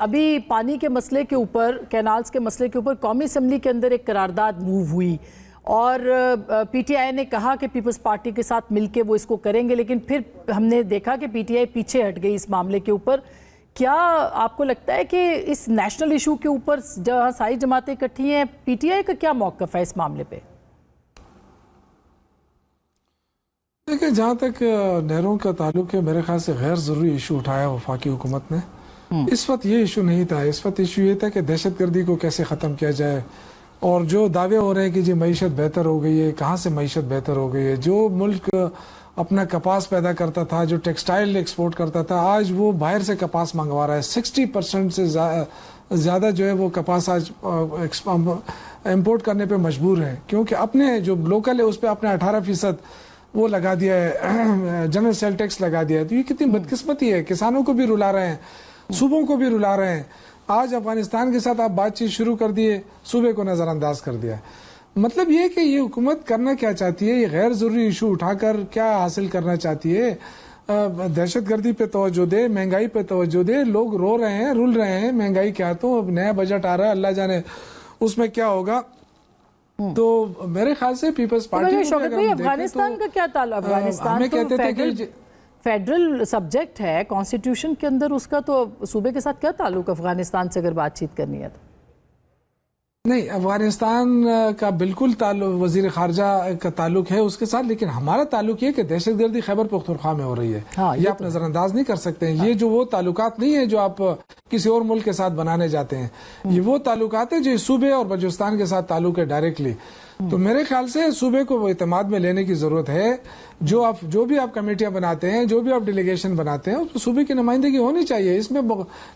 अभी पानी के मसले के ऊपर, कैनाल्स के मसले के ऊपर कौमी असम्बली के अंदर एक करारदाद मूव हुई और पीटीआई ने कहा कि पीपल्स पार्टी के साथ मिलके वो इसको करेंगे, लेकिन फिर हमने देखा कि पीटीआई पीछे हट गई इस मामले के ऊपर। क्या आपको लगता है कि इस नेशनल इशू के ऊपर जहाँ सारी जमातें इकट्ठी हैं, पीटीआई का क्या मौक़िफ़ है इस मामले पे? देखिए, जहाँ तक नहरों का ताल्लुक है, मेरे ख्याल से गैर ज़रूरी इशू उठाया वफाकी हुकूमत ने। इस वक्त ये इशू नहीं था। इस वक्त इशू ये था कि दहशतगर्दी को कैसे ख़त्म किया जाए। और जो दावे हो रहे हैं कि जी मईशत बेहतर हो गई है, कहाँ से मईशत बेहतर हो गई है? जो मुल्क अपना कपास पैदा करता था, जो टेक्सटाइल एक्सपोर्ट करता था, आज वो बाहर से कपास मंगवा रहा है। 60% से ज़्यादा जो है वो कपास आज इम्पोर्ट करने पे मजबूर है, क्योंकि अपने जो लोकल है उस पर अपने 18% वो लगा दिया है, जनरल सेल टैक्स लगा दिया है। तो ये कितनी बदकिस्मती है। किसानों को भी रुला रहे हैं, सूबों को भी रुला रहे हैं। आज अफगानिस्तान के साथ आप बातचीत शुरू कर दिए, सूबे को नज़रअंदाज कर दिया। मतलब ये कि ये हुकूमत करना क्या चाहती है, ये गैर ज़रूरी इशू उठाकर क्या हासिल करना चाहती है? दहशतगर्दी पे तवज्जो दे, महंगाई पे तवज्जो दे। लोग रो रहे हैं, रुल रहे हैं महंगाई क्या। तो अब नया बजट आ रहा है, अल्लाह जाने उसमें क्या होगा। तो मेरे ख्याल से पीपल्स पार्टी अफगानिस्तान का क्या ताल्लुक? अफगानिस्तान कहते थे कि फेडरल सब्जेक्ट है कॉन्स्टिट्यूशन के अंदर, उसका तो सूबे के साथ क्या ताल्लुक अफगानिस्तान से अगर बातचीत करनी है तो? नहीं, अफगानिस्तान का बिल्कुल ताल्लुक वजीर खारजा का ताल्लुक है उसके साथ, लेकिन हमारा ताल्लुक ये कि दहशतगर्दी खैबर पख्तूनख्वा में हो रही है। हाँ, ये आप नजरअंदाज नहीं कर सकते हैं। हाँ। ये जो वो ताल्लुकात नहीं है जो आप किसी और मुल्क के साथ बनाने जाते हैं, ये वो ताल्लुकात है जो सूबे और बलूचिस्तान के साथ ताल्लुक है डायरेक्टली। तो मेरे ख्याल से सूबे को वो इत्तेमाद में लेने की जरूरत है। जो भी आप कमेटियां बनाते हैं, जो भी आप डेलीगेशन बनाते हैं, उसमें सूबे की नुमाइंदगी होनी चाहिए। इसमें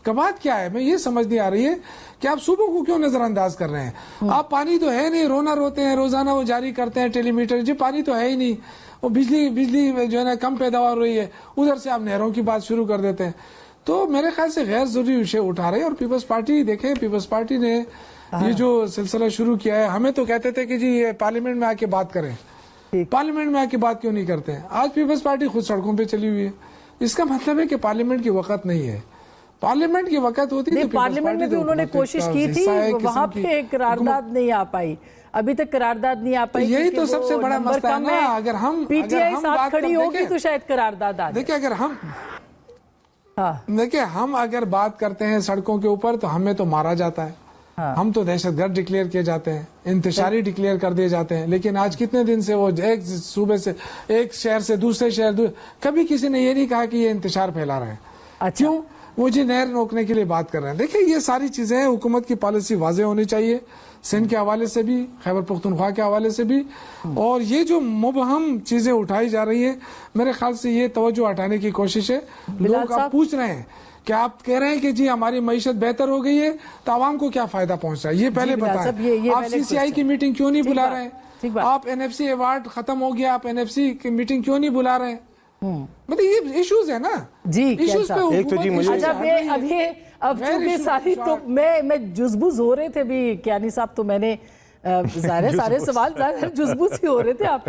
कबात क्या है, मैं ये समझ नहीं आ रही है कि आप सूबों को क्यों नजरअंदाज कर रहे हैं। आप पानी तो है नहीं, रोना रोते हैं, रोजाना वो जारी करते हैं टेलीमीटर, जी पानी तो है ही नहीं। वो बिजली जो है ना कम पैदावार हो रही है, उधर से आप नहरों की बात शुरू कर देते हैं। तो मेरे ख्याल से गैर जरूरी विषय उठा रहे हैं। और पीपल्स पार्टी देखें, पीपल्स पार्टी ने ये जो सिलसिला शुरू किया है, हमें तो कहते थे कि जी ये पार्लियामेंट में आके बात करें। पार्लियामेंट में आके बात क्यों नहीं करते हैं? आज पीपल्स पार्टी खुद सड़कों पे चली हुई है। इसका मतलब है कि पार्लियामेंट की वक्त नहीं है। पार्लियामेंट की वक्त होती है। पार्लियामेंट में भी उन्होंने कोशिश की थी, वहां पे करारदाद नहीं आ पाई, अभी तक करारदाद नहीं आ पाई। यही तो सबसे बड़ा मसला है ना। अगर हम पीटीआई साथ खड़ी होगी तो शायद करारदाद आ जाए। देखिए, हम अगर बात करते हैं सड़कों के ऊपर तो हमें तो मारा जाता है। हाँ। हम तो दहशतगर्द डिक्लेयर किए जाते हैं, इंतशारी डिक्लेयर कर दिए जाते हैं। लेकिन आज कितने दिन से वो एक सूबे से, एक शहर से दूसरे शहर, कभी किसी ने ये नहीं कहा कि ये इंतशार फैला रहे हैं। अच्छा। क्यों? वो जी नहर रोकने के लिए बात कर रहे हैं। देखिए, ये सारी चीजें हुकूमत की पॉलिसी वाजे होनी चाहिए, सिंध के हवाले से भी, खैबर पख्तूनख्वा के हवाले से भी। और ये जो मुबहम चीजें उठाई जा रही है, मेरे ख्याल से ये तवज्जो हटाने की कोशिश है। लोग आप पूछ रहे हैं कि आप कह रहे हैं कि जी हमारी मईशत बेहतर हो गई है, तो आवाम को क्या फायदा पहुंच रहा है, ये पहले बताएं। आप सीसीआई की मीटिंग क्यों नहीं बुला रहे हैं? आप एनएफसी अवार्ड खत्म हो गया, आप एनएफसी की मीटिंग क्यों नहीं बुला रहे हैं? मतलब ये इश्यूज है ना जी। इश्यूज पे एक तो जी मुझे अब चूंकि सारी तो मैं जुज़बुज़ हो रहे थे भी कियानी साहब, तो मैंने सारे सवाल जुज़बुज़ ही हो रहे थे। आप